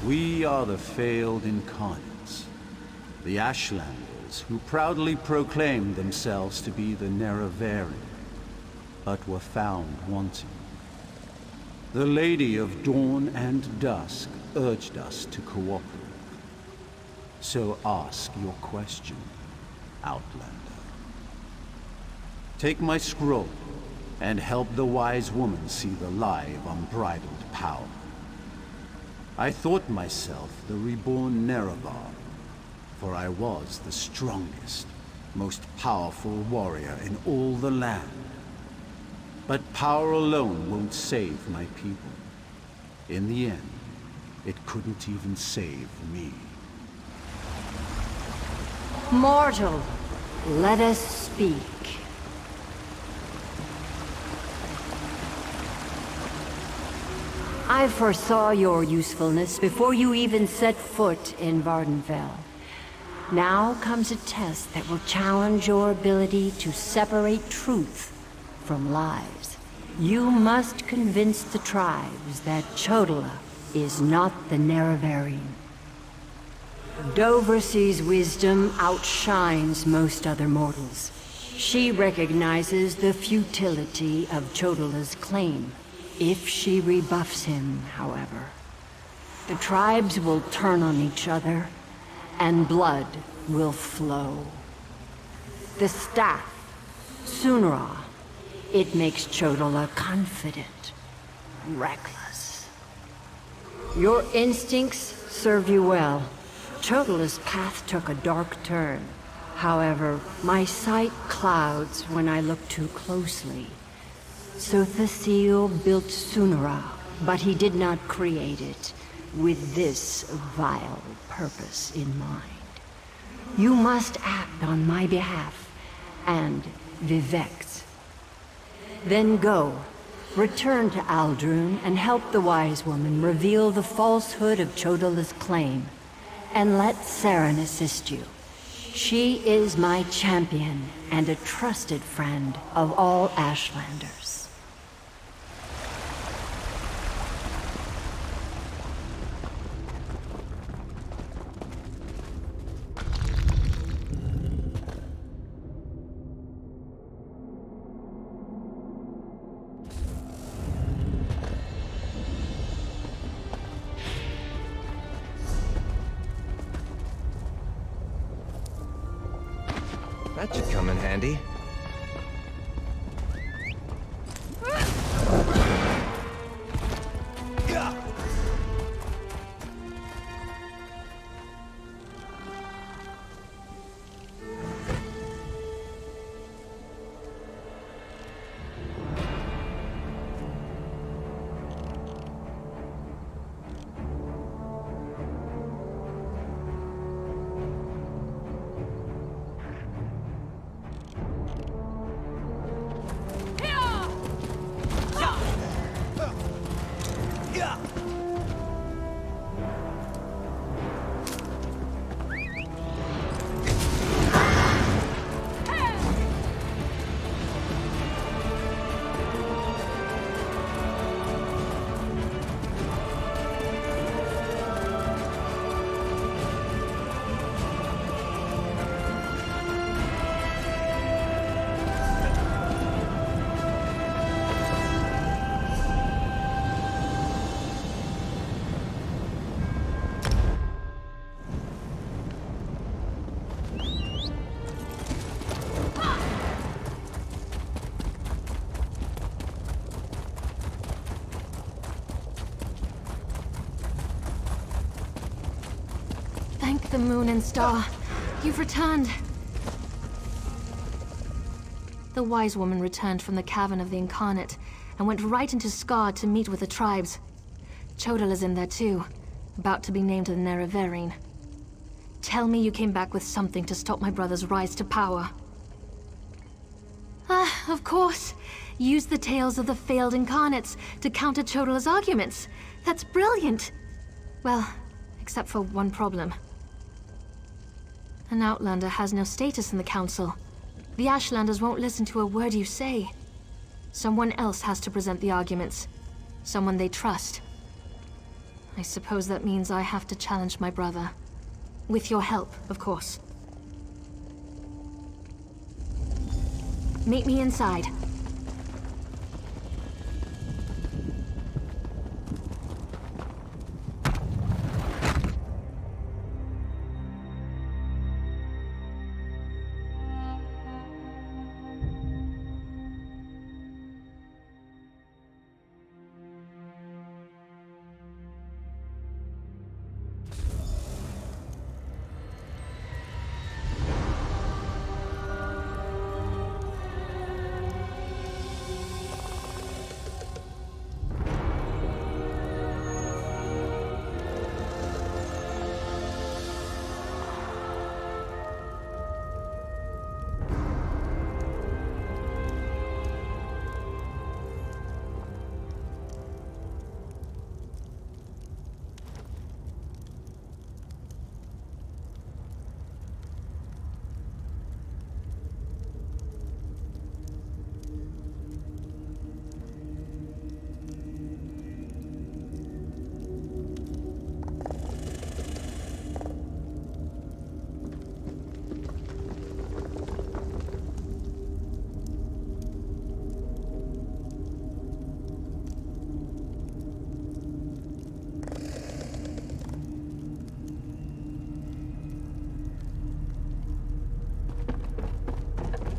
We are the failed incarnates, the Ashlanders who proudly proclaimed themselves to be the Nerevarine, but were found wanting. The Lady of Dawn and Dusk urged us to cooperate. So ask your question, Outlander. Take my scroll, and help the wise woman see the lie of unbridled power. I thought myself the reborn Nerevar, for I was the strongest, most powerful warrior in all the land. But power alone won't save my people. In the end, it couldn't even save me. Mortal, let us speak. I foresaw your usefulness before you even set foot in Vardenfell. Now comes a test that will challenge your ability to separate truth from lies. You must convince the tribes that Chodola is not the Nerevarine. Dovrasey's wisdom outshines most other mortals. She recognizes the futility of Chodola's claim. If she rebuffs him, however, the tribes will turn on each other, and blood will flow. The staff, Sunra, it makes Chodola confident, reckless. Your instincts serve you well. Chodola's path took a dark turn. However, my sight clouds when I look too closely. Sothasil built Sunra, but he did not create it with this vile purpose in mind. You must act on my behalf, and Vivec's. Then go, return to Aldrune, and help the wise woman reveal the falsehood of Chodola's claim, and let Saren assist you. She is my champion and a trusted friend of all Ashlanders. That should come in handy. Thank the moon and star. You've returned. The wise woman returned from the Cavern of the Incarnate and went right into Scar to meet with the tribes. Chodola's in there too, about to be named the Nerevarine. Tell me you came back with something to stop my brother's rise to power. Ah, of course. Use the tales of the failed Incarnates to counter Chodola's arguments. That's brilliant. Well, except for one problem. An Outlander has no status in the Council. The Ashlanders won't listen to a word you say. Someone else has to present the arguments. Someone they trust. I suppose that means I have to challenge my brother. With your help, of course. Meet me inside.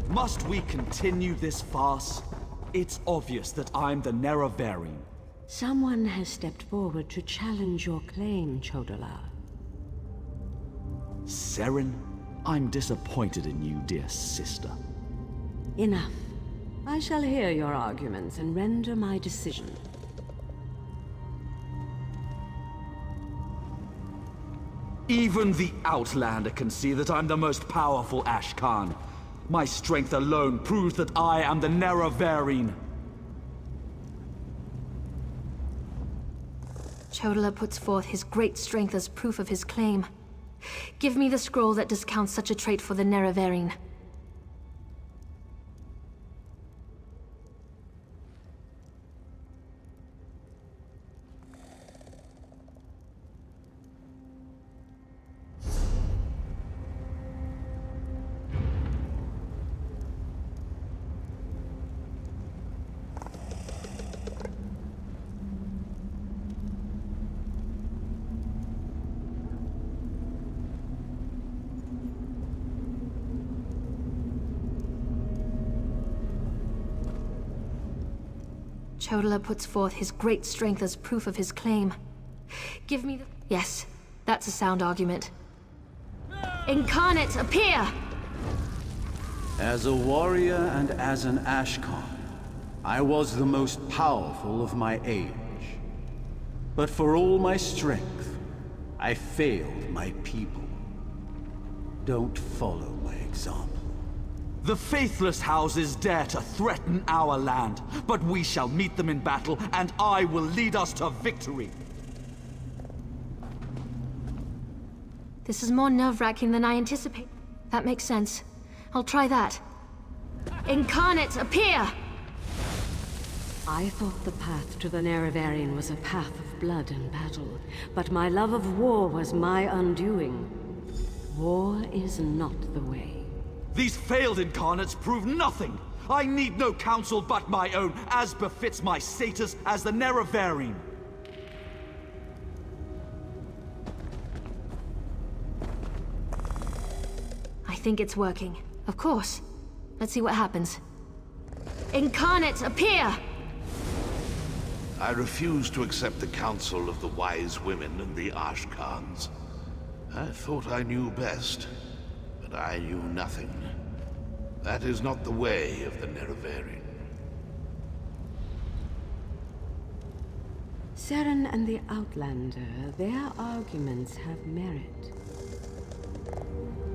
Must we continue this farce? It's obvious that I'm the Nerevarine. Someone has stepped forward to challenge your claim, Chodolar. Seren, I'm disappointed in you, dear sister. Enough. I shall hear your arguments and render my decision. Even the Outlander can see that I'm the most powerful Ashkan. My strength alone proves that I am the Nerevarine. Chodolar puts forth his great strength as proof of his claim. Give me the scroll that discounts such a trait for the Nerevarine. Chodolar puts forth his great strength as proof of his claim. Give me the... Yes, that's a sound argument. Incarnate, appear! As a warrior and as an Ashkan, I was the most powerful of my age. But for all my strength, I failed my people. Don't follow my example. The faithless houses dare to threaten our land, but we shall meet them in battle, and I will lead us to victory. This is more nerve-wracking than I anticipated. That makes sense. I'll try that. Incarnate, appear! I thought the path to the Nerevarine was a path of blood and battle, but my love of war was my undoing. War is not the way. These failed incarnates prove nothing! I need no counsel but my own, as befits my status as the Nerevarine. I think it's working. Of course. Let's see what happens. Incarnate, appear! I refuse to accept the counsel of the wise women and the Ashkans. I thought I knew best, but I knew nothing. That is not the way of the Nerevarine. Seren and the Outlander, their arguments have merit.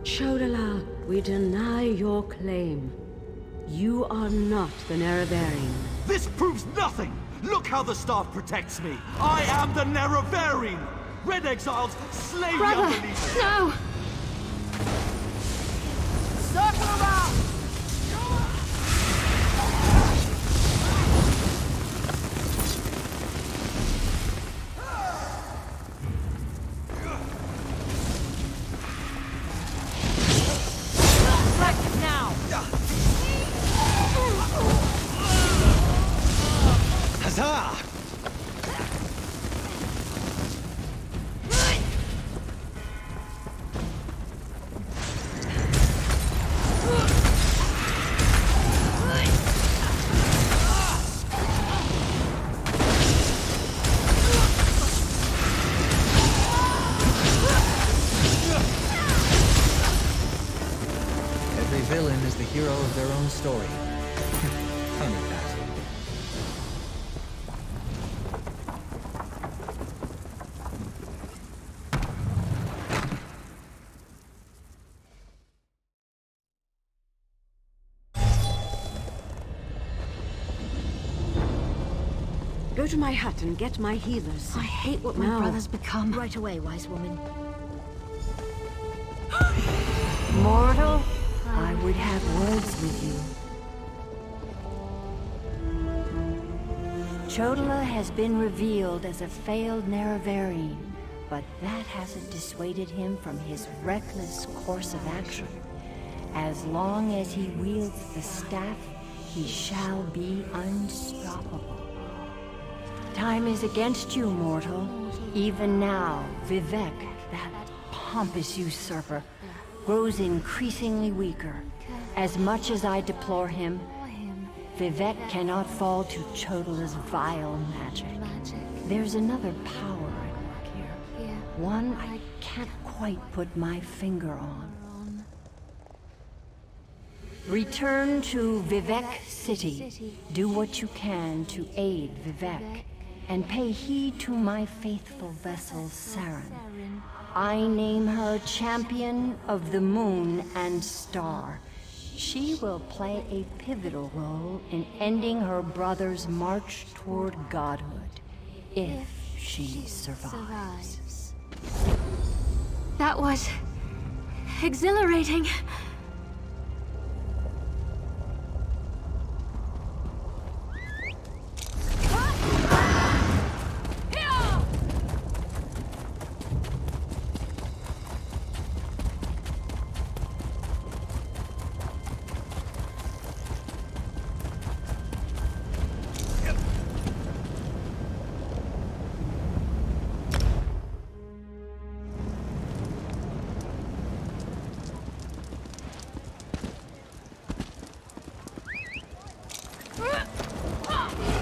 Chodolar, we deny your claim. You are not the Nerevarine. This proves nothing! Look how the staff protects me! I am the Nerevarine! Red Exiles, slay the Brother, unbelievers! no! Circle around! Every villain is the hero of their own story. Funny that. Go to my hut and get my healers. I hate what my Now. brother's become. Right away, wise woman. Mortal, I would have words with you. Chodola has been revealed as a failed Nerevarine, but that hasn't dissuaded him from his reckless course of action. As long as he wields the staff, he shall be unstoppable. Time is against you, mortal. Even now, Vivek, that pompous usurper, grows increasingly weaker. As much as I deplore him, Vivek cannot fall to Chodola's vile magic. There's another power at work here. One I can't quite put my finger on. Return to Vivek City. Do what you can to aid Vivek. And pay heed to my faithful vessel, Saren. I name her Champion of the Moon and Star. She will play a pivotal role in ending her brother's march toward godhood, if she survives. That was exhilarating.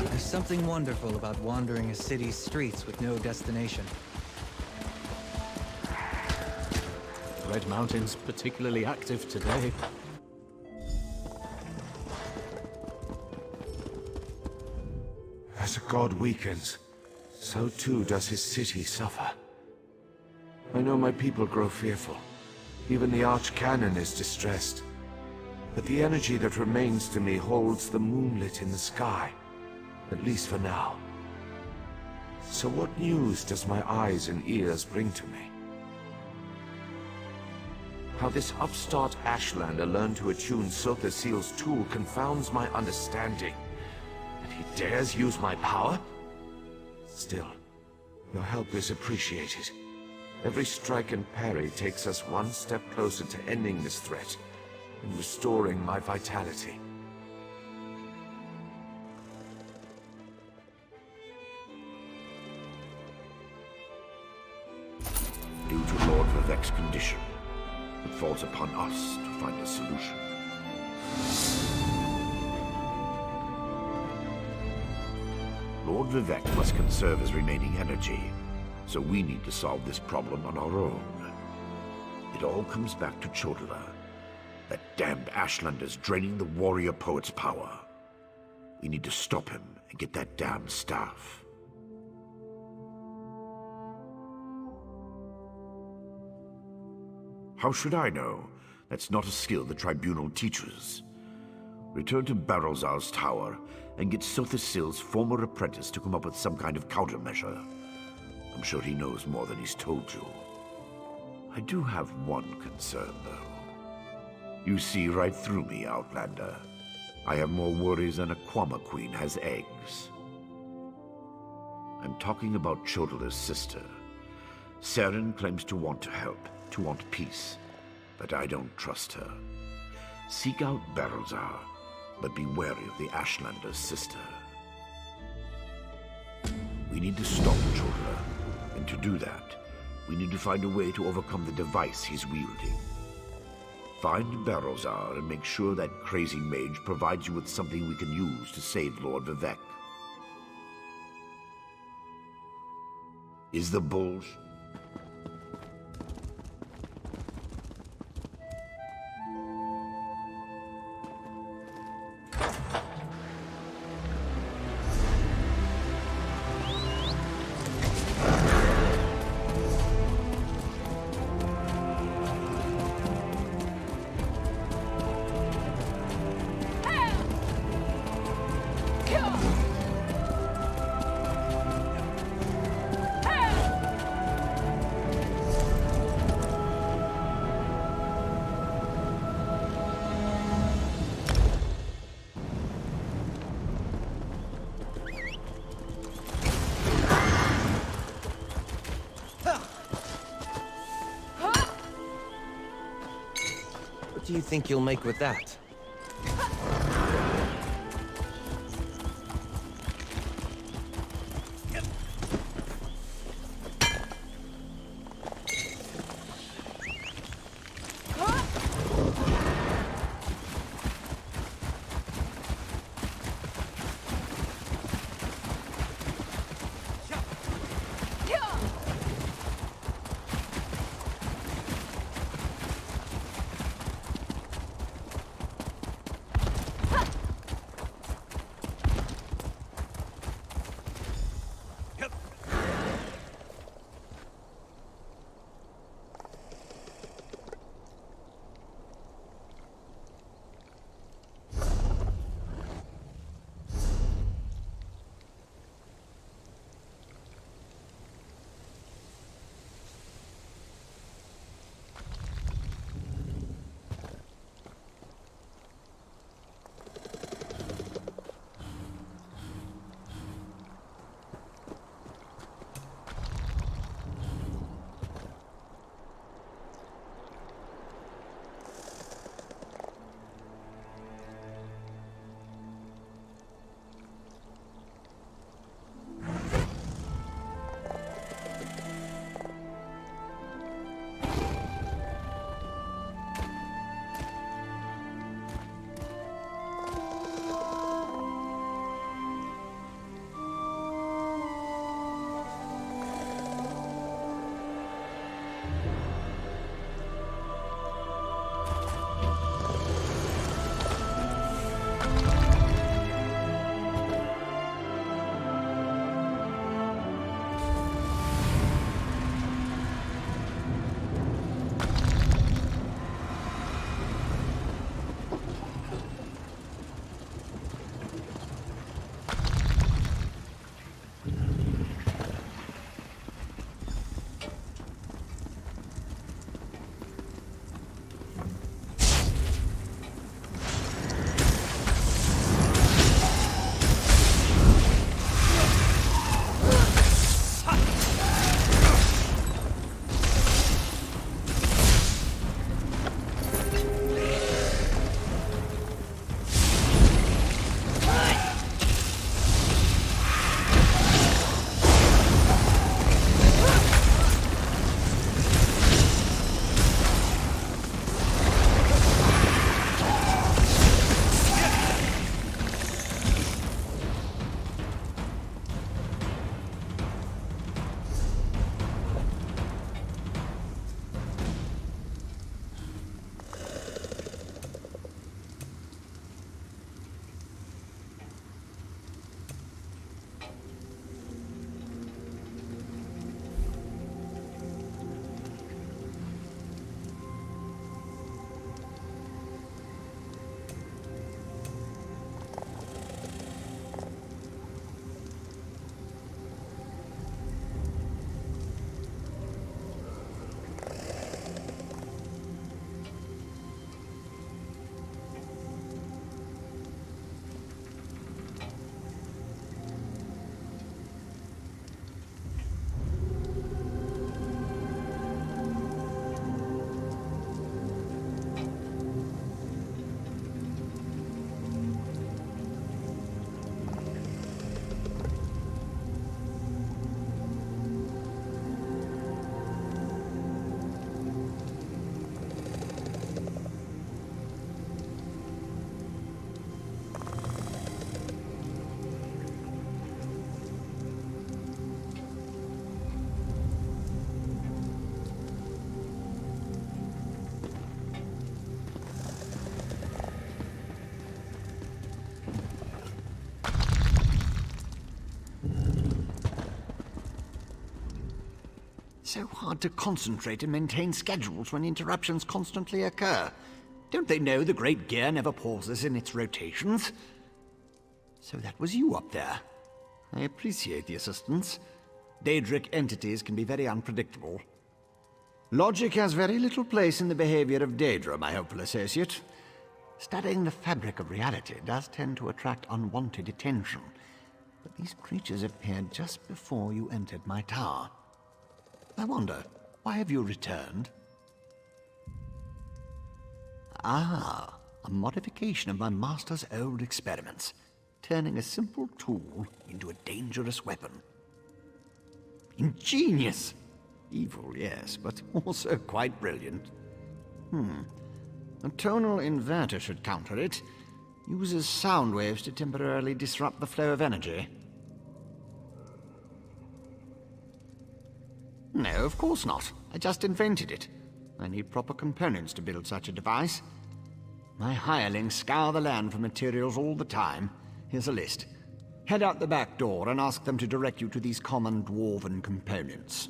There's something wonderful about wandering a city's streets with no destination. Red Mountain's particularly active today. As a god weakens, so too does his city suffer. I know my people grow fearful. Even the Archcanon is distressed. But the energy that remains to me holds the moonlit in the sky. At least for now. So what news does my eyes and ears bring to me? How this upstart Ashlander learned to attune Sotha Seal's tool confounds my understanding. And he dares use my power? Still, your help is appreciated. Every strike and parry takes us one step closer to ending this threat and restoring my vitality. Due to Lord Vivek's condition, it falls upon us to find a solution. Lord Vivek must conserve his remaining energy, so we need to solve this problem on our own. It all comes back to Chodola. That damned Ashlander's draining the warrior poet's power. We need to stop him and get that damned staff. How should I know? That's not a skill the Tribunal teaches. Return to Barrelzar's tower and get Sotha Seal's former apprentice to come up with some kind of countermeasure. I'm sure he knows more than he's told you. I do have one concern, though. You see right through me, Outlander. I have more worries than a Kwama Queen has eggs. I'm talking about Chodola's sister. Saren claims to want to help, to want peace, but I don't trust her. Seek out Barrelzar, but be wary of the Ashlander's sister. We need to stop Chotala. And to do that, we need to find a way to overcome the device he's wielding. Find Barrowzar and make sure that crazy mage provides you with something we can use to save Lord Vivec. Is the bull... What do you think you'll make with that? So hard to concentrate and maintain schedules when interruptions constantly occur. Don't they know the Great Gear never pauses in its rotations? So that was you up there. I appreciate the assistance. Daedric entities can be very unpredictable. Logic has very little place in the behavior of Daedra, my hopeful associate. Studying the fabric of reality does tend to attract unwanted attention, but these creatures appeared just before you entered my tower. I wonder, why have you returned? Ah, a modification of my master's old experiments, turning a simple tool into a dangerous weapon. Ingenious! Evil, yes, but also quite brilliant. A tonal inverter should counter it. Uses sound waves to temporarily disrupt the flow of energy. No, of course not. I just invented it. I need proper components to build such a device. My hirelings scour the land for materials all the time. Here's a list. Head out the back door and ask them to direct you to these common dwarven components.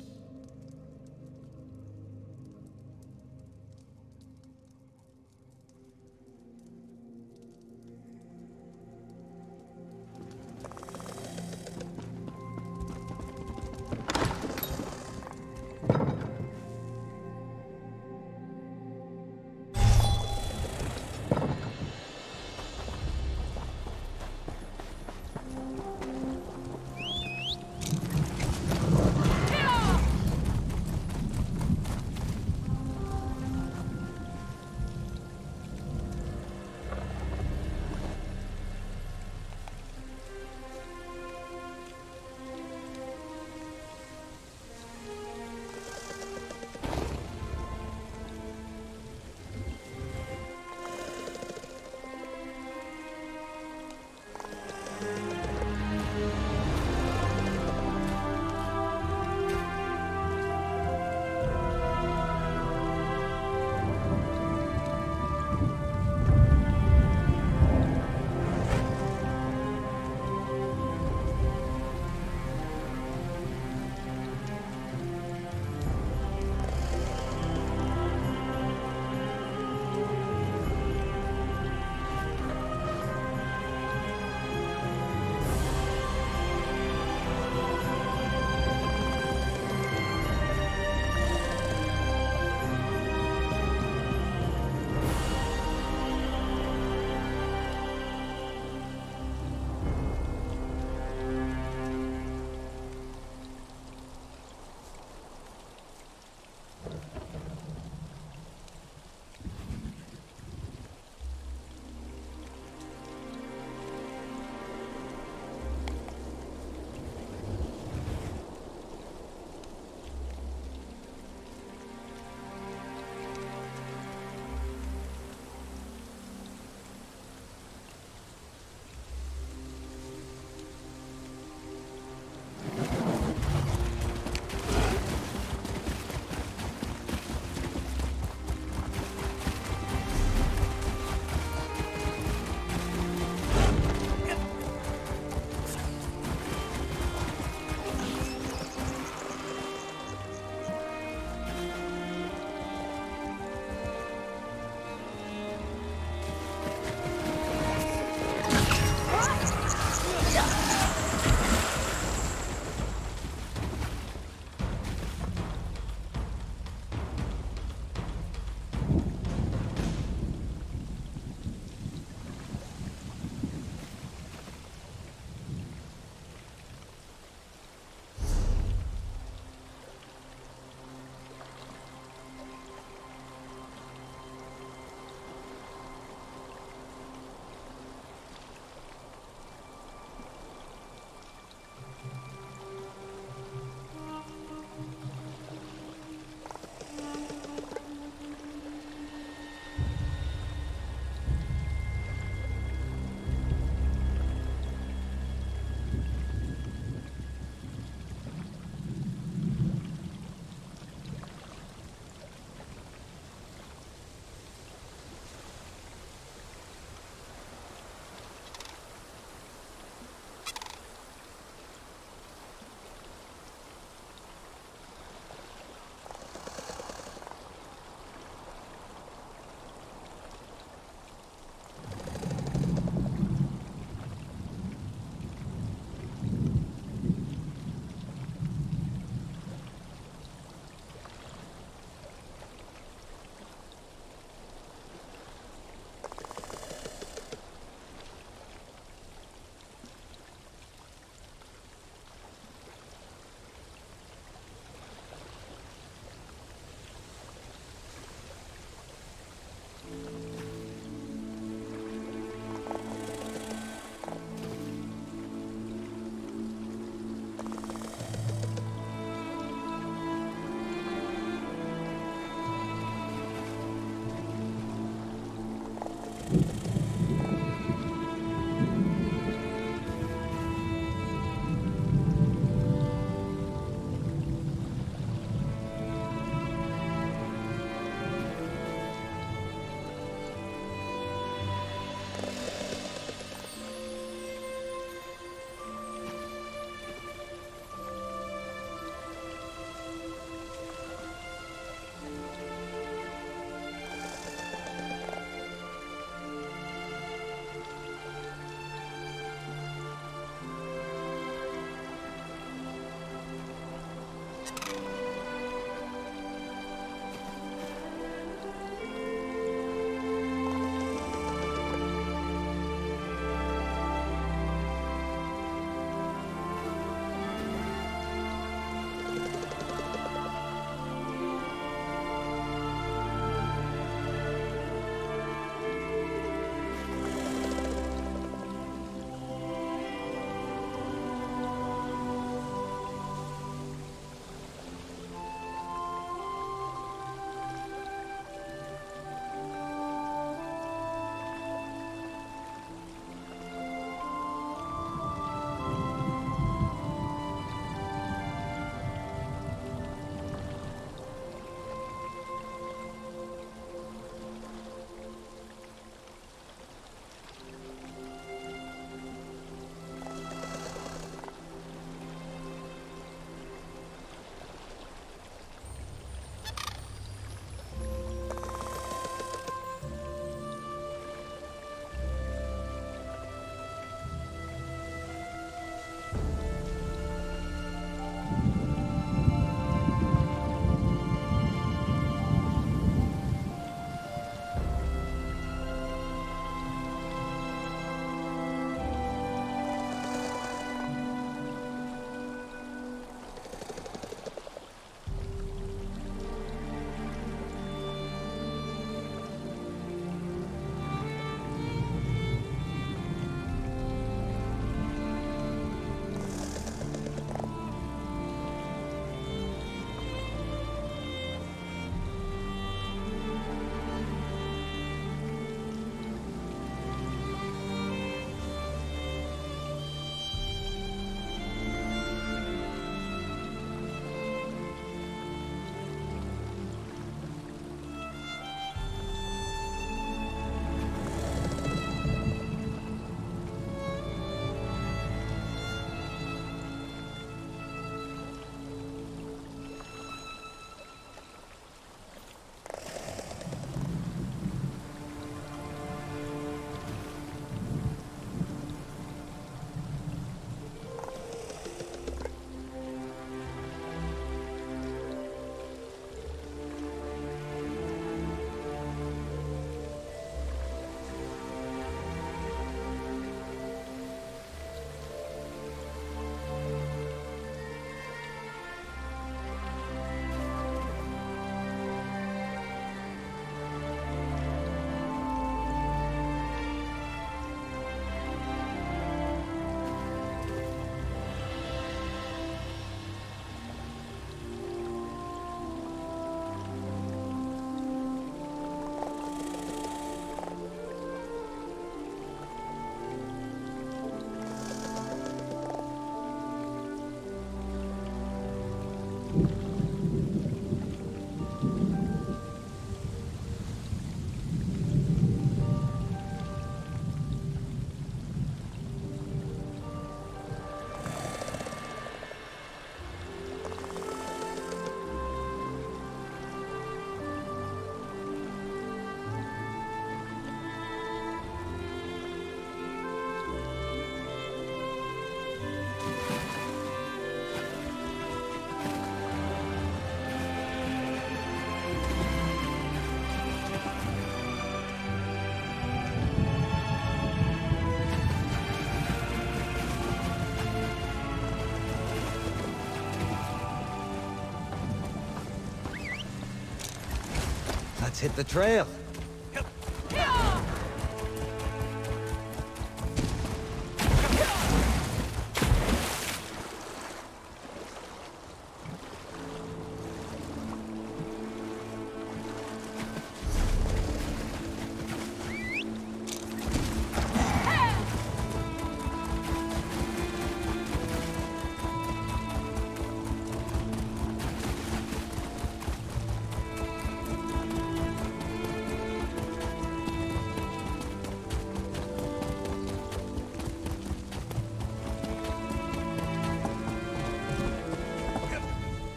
Let's hit the trail.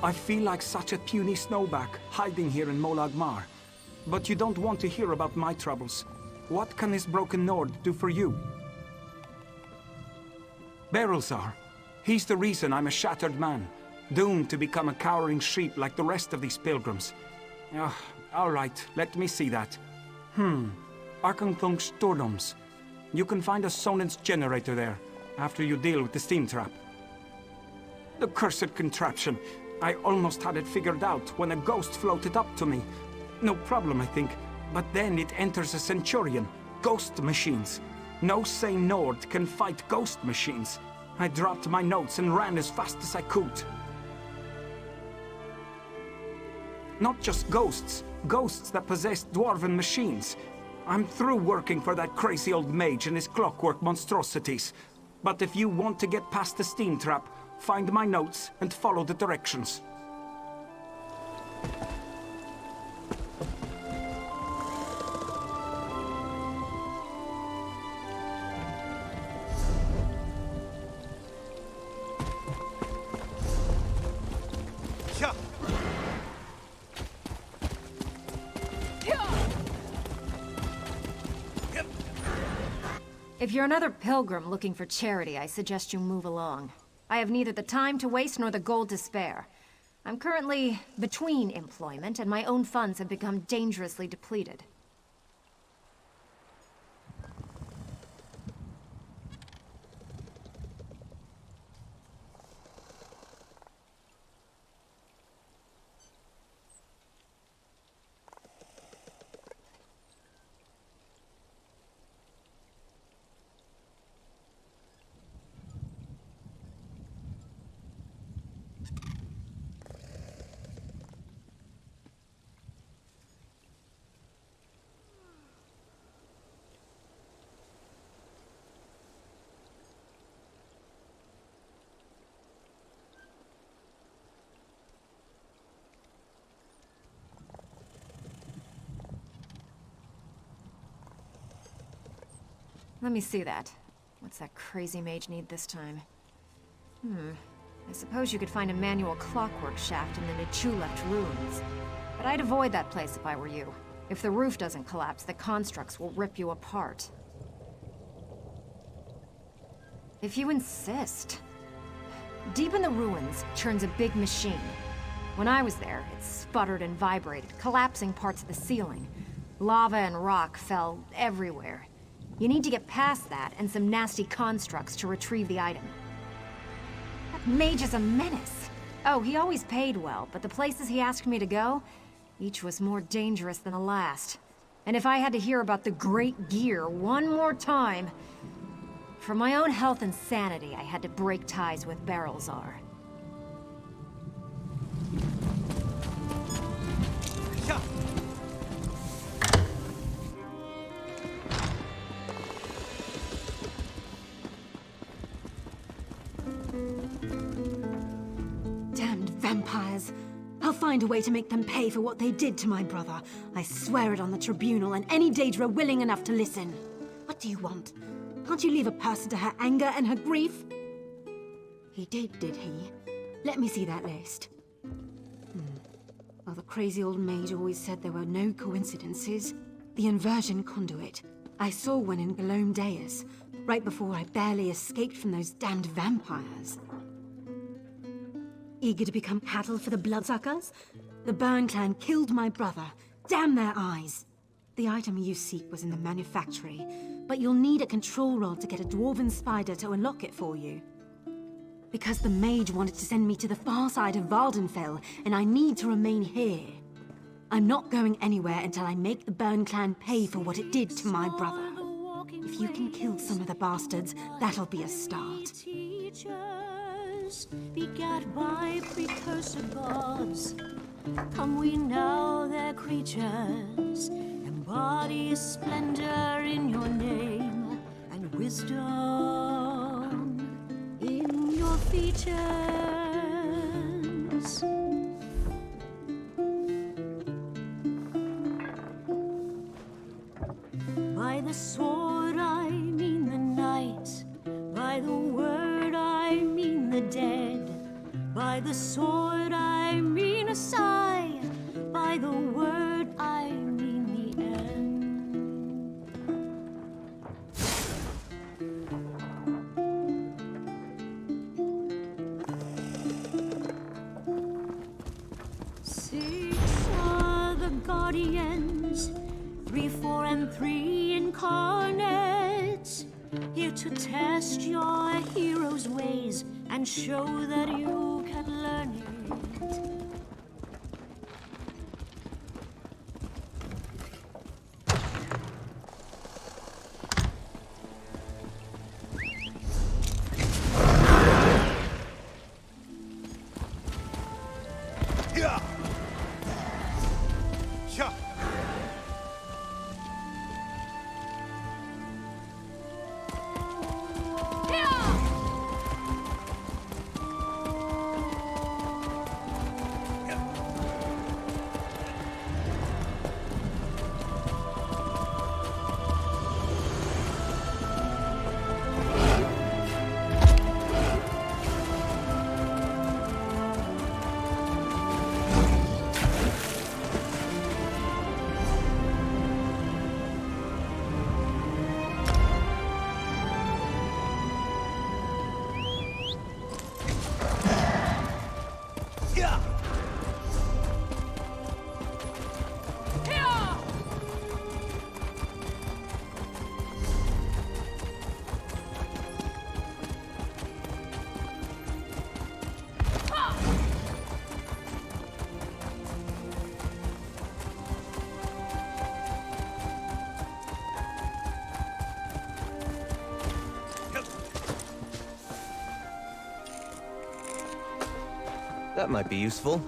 I feel like such a puny snowback, hiding here in Molag Mar. But you don't want to hear about my troubles. What can this broken Nord do for you? Berelzar. He's the reason I'm a shattered man, doomed to become a cowering sheep like the rest of these pilgrims. All right, let me see that. Arkanthung Stordoms. You can find a Sonance generator there, after you deal with the steam trap. The cursed contraption. I almost had it figured out when a ghost floated up to me. No problem, I think. But then it enters a Centurion. Ghost machines. No sane Nord can fight ghost machines. I dropped my notes and ran as fast as I could. Not just ghosts. Ghosts that possess dwarven machines. I'm through working for that crazy old mage and his clockwork monstrosities. But if you want to get past the steam trap, find my notes and follow the directions. If you're another pilgrim looking for charity, I suggest you move along. I have neither the time to waste nor the gold to spare. I'm currently between employment, and my own funds have become dangerously depleted. Let me see that. What's that crazy mage need this time? I suppose you could find a manual clockwork shaft in the Nichuleft ruins. But I'd avoid that place if I were you. If the roof doesn't collapse, the constructs will rip you apart. If you insist. Deep in the ruins churns a big machine. When I was there, it sputtered and vibrated, collapsing parts of the ceiling. Lava and rock fell everywhere. You need to get past that and some nasty constructs to retrieve the item. That mage is a menace. Oh, he always paid well, but the places he asked me to go, each was more dangerous than the last. And if I had to hear about the Great Gear one more time... For my own health and sanity, I had to break ties with Berelzar. Damned vampires. I'll find a way to make them pay for what they did to my brother. I swear it on the tribunal and any Daedra willing enough to listen. What do you want? Can't you leave a person to her anger and her grief? He did he? Let me see that list. Well, the crazy old mage always said there were no coincidences. The inversion conduit. I saw one in Galome Deus, right before I barely escaped from those damned vampires. Eager to become cattle for the bloodsuckers? The Burn clan killed my brother. Damn their eyes! The item you seek was in the manufactory, but you'll need a control rod to get a dwarven spider to unlock it for you. Because the mage wanted to send me to the far side of Vardenfell, and I need to remain here. I'm not going anywhere until I make the Burn clan pay for what it did to my brother. If you can kill some of the bastards, that'll be a start. Begat by precursor gods, come we now their creatures, embody splendor in your name, and wisdom in your features. By the sword I mean the night, by the word I mean the dead. By the sword I mean a sigh, by the word I mean the end. Six are the guardians, 3, 4, and 3 incarnate, here to test your hero's ways and show that you can learn it. That might be useful.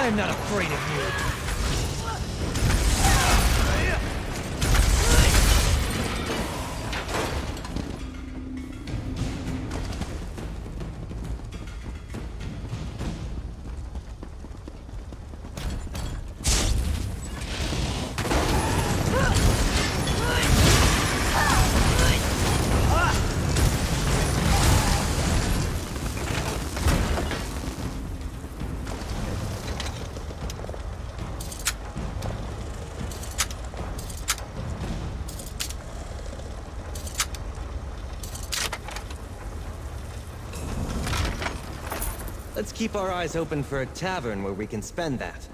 I'm not afraid of you. Let's keep our eyes open for a tavern where we can spend that.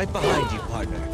Right behind you, partner.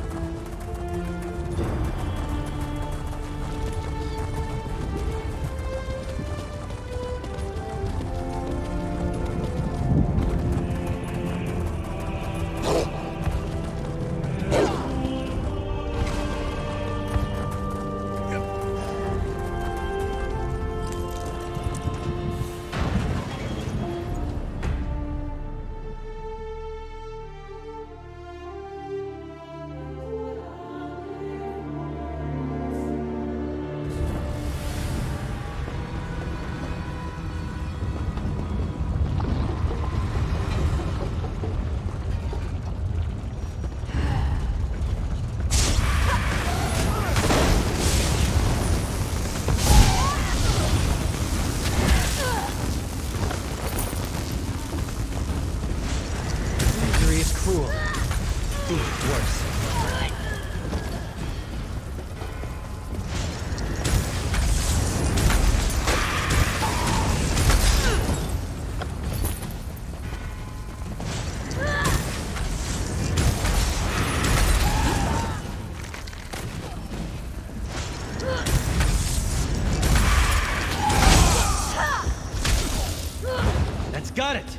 Got it!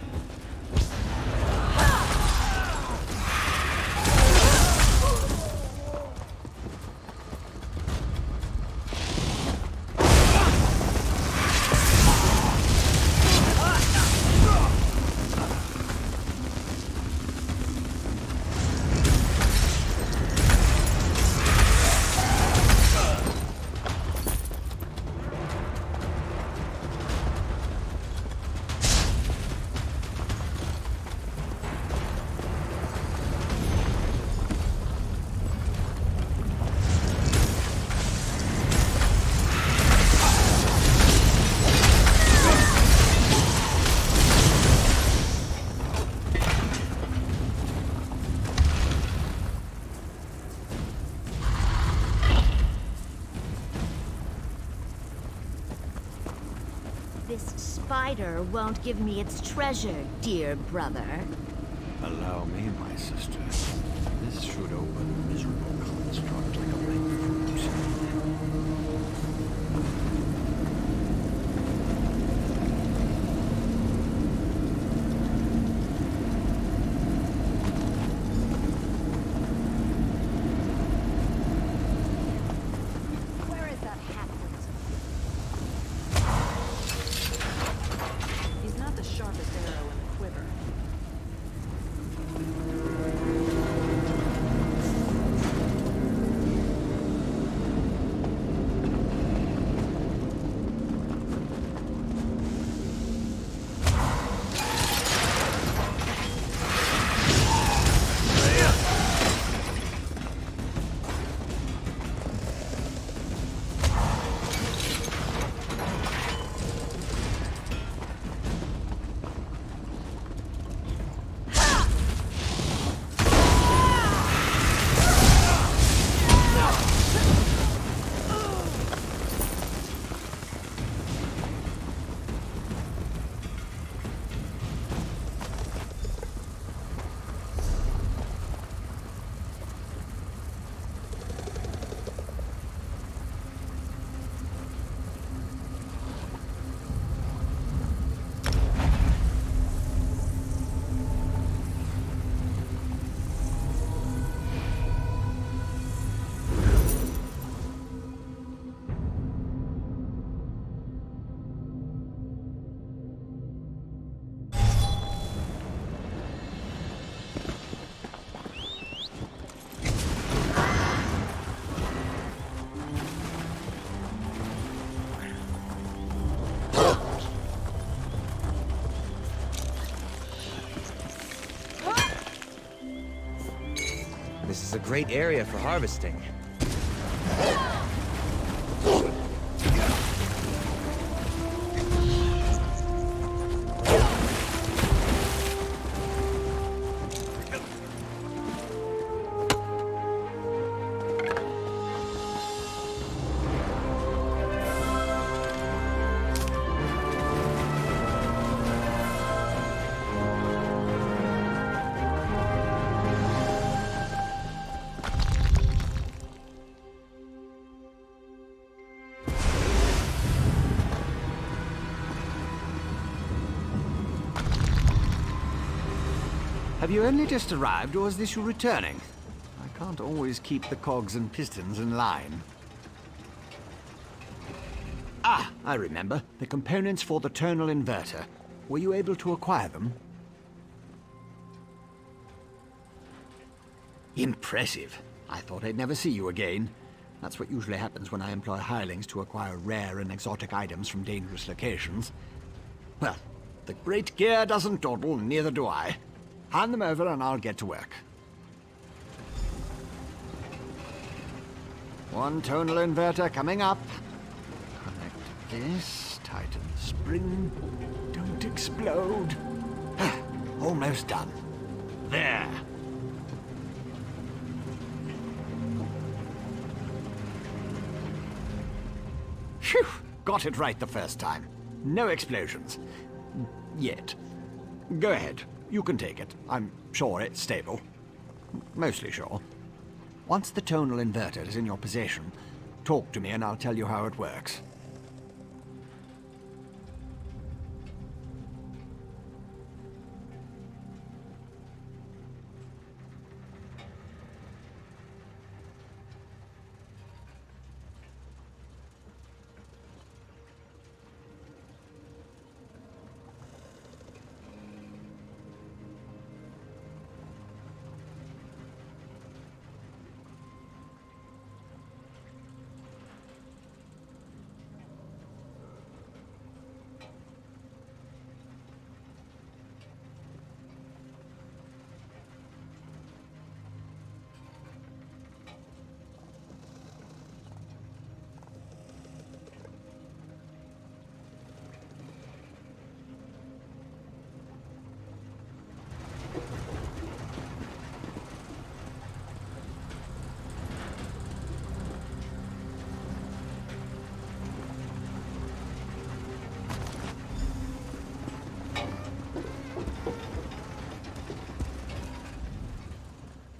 This spider won't give me its treasure, dear brother. Allow me, my sister. This should open miserable construct like a ripe fruit. Where is that hat? He's not the sharpest arrow in the quiver. This is a great area for harvesting. Have you only just arrived, or is this you returning? I can't always keep the cogs and pistons in line. Ah, I remember. The components for the tonal inverter. Were you able to acquire them? Impressive. I thought I'd never see you again. That's what usually happens when I employ hirelings to acquire rare and exotic items from dangerous locations. Well, the Great Gear doesn't dawdle, neither do I. Hand them over and I'll get to work. One tonal inverter coming up. Connect this, tighten the spring. Don't explode. Almost done. There. Phew! Got it right the first time. No explosions. Yet. Go ahead. You can take it. I'm sure it's stable. Mostly sure. Once the tonal inverter is in your possession, talk to me and I'll tell you how it works.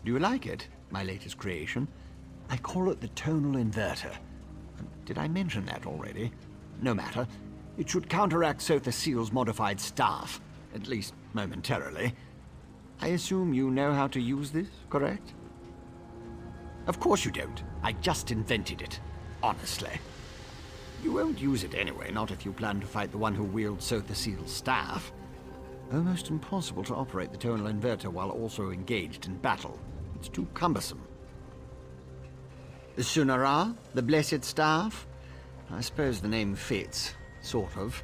Do you like it, my latest creation? I call it the tonal inverter. Did I mention that already? No matter. It should counteract Sotha Seal's modified staff, at least momentarily. I assume you know how to use this, correct? Of course you don't. I just invented it. Honestly. You won't use it anyway, not if you plan to fight the one who wields Sotha Seal's staff. Almost impossible to operate the tonal inverter while also engaged in battle. It's too cumbersome. The Sunara, the Blessed Staff? I suppose the name fits, sort of.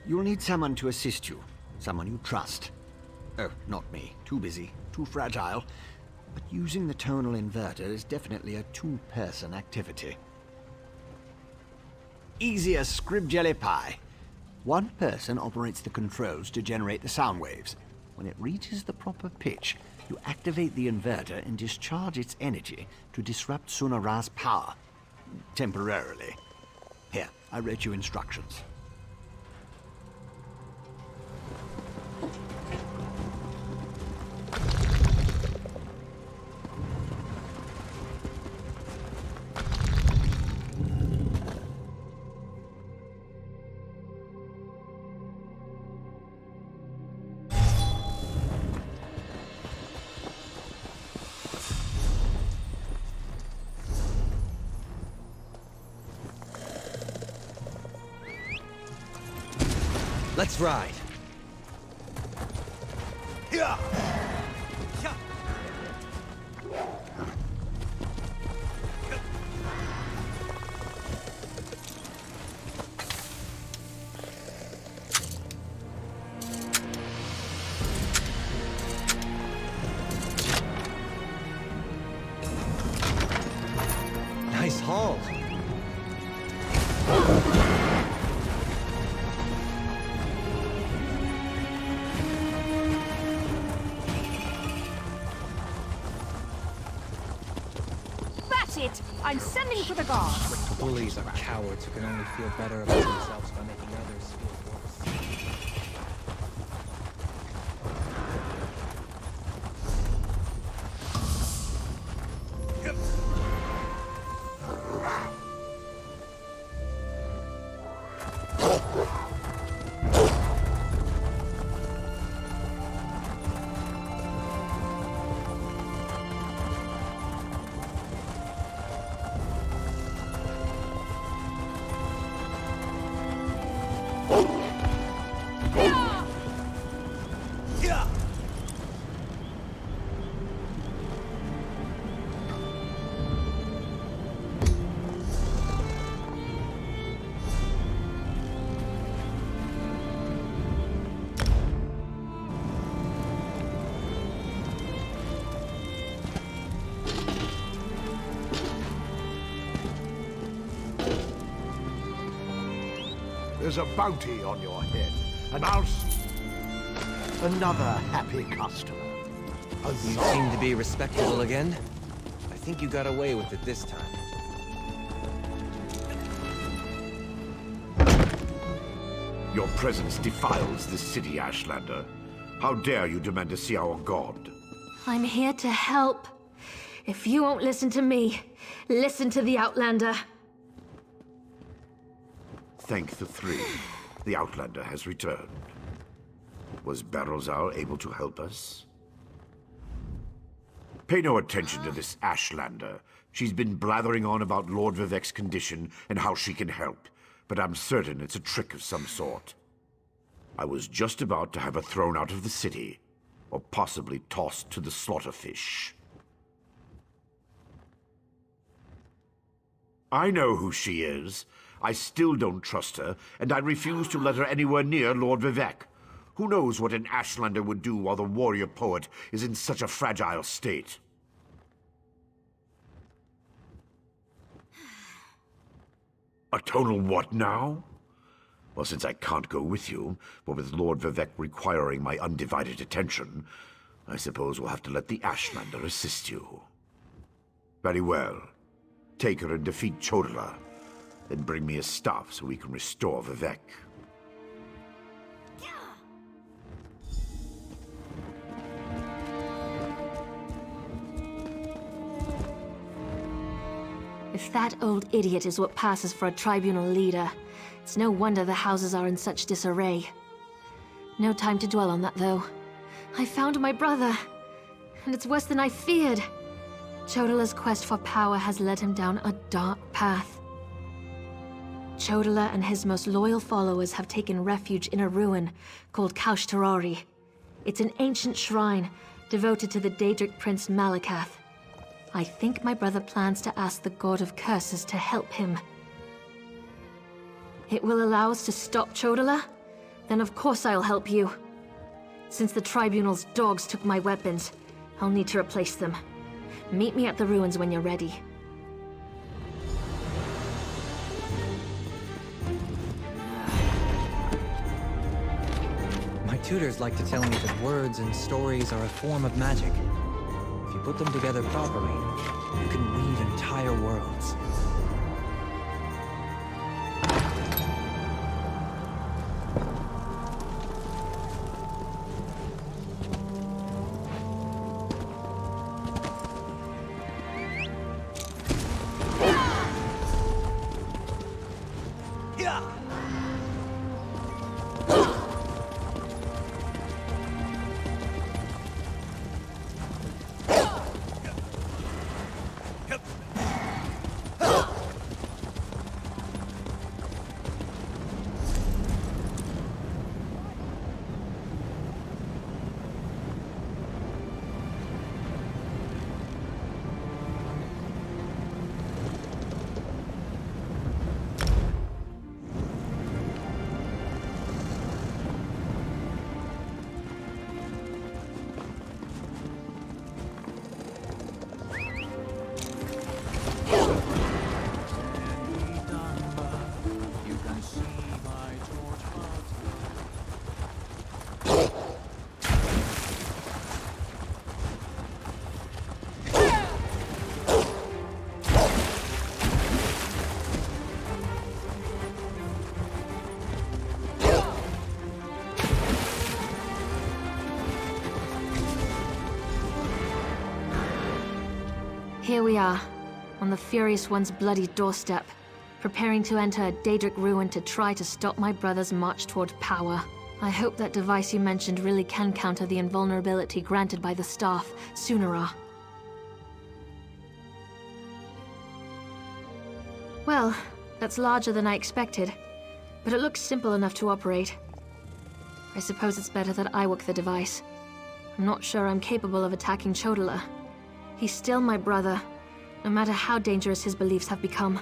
You'll need someone to assist you, someone you trust. Oh, not me. Too busy, too fragile. But using the tonal inverter is definitely a two-person activity. Easy as scrib jelly pie. One person operates the controls to generate the sound waves. When it reaches the proper pitch, you activate the inverter and discharge its energy to disrupt Sunara's power. Temporarily. Here, I wrote you instructions. Let's ride. Yeah. Nice haul. I'm sending for the guard. Bullies are cowards who can only feel better about themselves by making others feel worse. There's a bounty on your head, and I'll... Another happy customer. You seem to be respectable again. I think you got away with it this time. Your presence defiles this city, Ashlander. How dare you demand to see our god? I'm here to help. If you won't listen to me, listen to the Outlander. Thank the three. The Outlander has returned. Was Barrowzar able to help us? Pay no attention to this Ashlander. She's been blathering on about Lord Vivec's condition and how she can help, but I'm certain it's a trick of some sort. I was just about to have her thrown out of the city, or possibly tossed to the slaughterfish. I know who she is. I still don't trust her, and I refuse to let her anywhere near Lord Vivec. Who knows what an Ashlander would do while the warrior poet is in such a fragile state? A tonal what now? Well, since I can't go with you, but with Lord Vivec requiring my undivided attention, I suppose we'll have to let the Ashlander assist you. Very well. Take her and defeat Chodola. Then bring me his staff so we can restore Vivec. If that old idiot is what passes for a tribunal leader, it's no wonder the houses are in such disarray. No time to dwell on that, though. I found my brother, and it's worse than I feared. Chodola's quest for power has led him down a dark path. Chodola and his most loyal followers have taken refuge in a ruin called Kaushtarari. It's an ancient shrine devoted to the Daedric prince Malakath. I think my brother plans to ask the God of Curses to help him. It will allow us to stop Chodola? Then of course I'll help you. Since the Tribunal's dogs took my weapons, I'll need to replace them. Meet me at the ruins when you're ready. My tutors like to tell me that words and stories are a form of magic. If you put them together properly, you can weave entire worlds. Here we are, on the Furious One's bloody doorstep, preparing to enter a Daedric ruin to try to stop my brother's march toward power. I hope that device you mentioned really can counter the invulnerability granted by the staff, Sunara. Well, that's larger than I expected, but it looks simple enough to operate. I suppose it's better that I work the device. I'm not sure I'm capable of attacking Chodola. He's still my brother, no matter how dangerous his beliefs have become.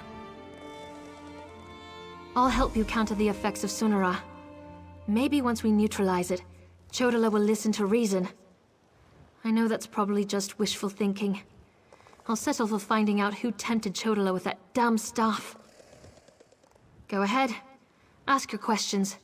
I'll help you counter the effects of Sunara. Maybe once we neutralize it, Chodola will listen to reason. I know that's probably just wishful thinking. I'll settle for finding out who tempted Chodola with that damn staff. Go ahead. Ask your questions.